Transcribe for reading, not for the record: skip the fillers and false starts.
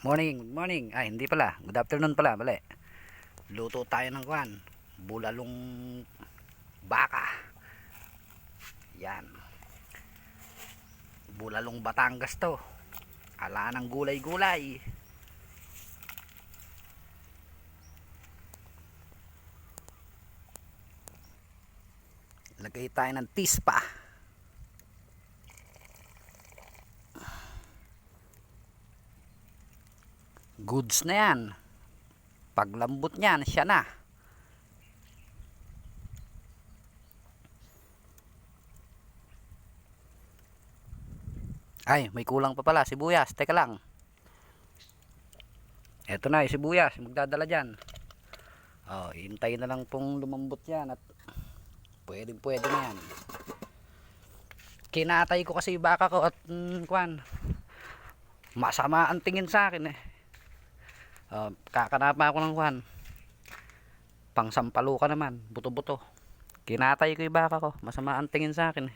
Morning, good morning. Ay, hindi pala. Good afternoon pala, mali. Luto tayo ng kwan. Bulalong baka. Yan. Bulalong Batangas to. Ala ng gulay-gulay. Lagay tayo ng tispa. Goods na yan. Paglambot niyan, siya na. Ay, may kulang pa pala, sibuyas. Teka lang. Eto na, sibuyas. Magdadala dyan. Oh, hintayin na lang pong lumambot yan at pwede na yan. Kinatay ko kasi yung baka ko at kwan. Masama ang tingin sa akin eh. Kakanapa ako ng kwan. Pang sampalo ka naman, buto-buto. Kinatay ko yung baka ko, masama ang tingin sa akin eh.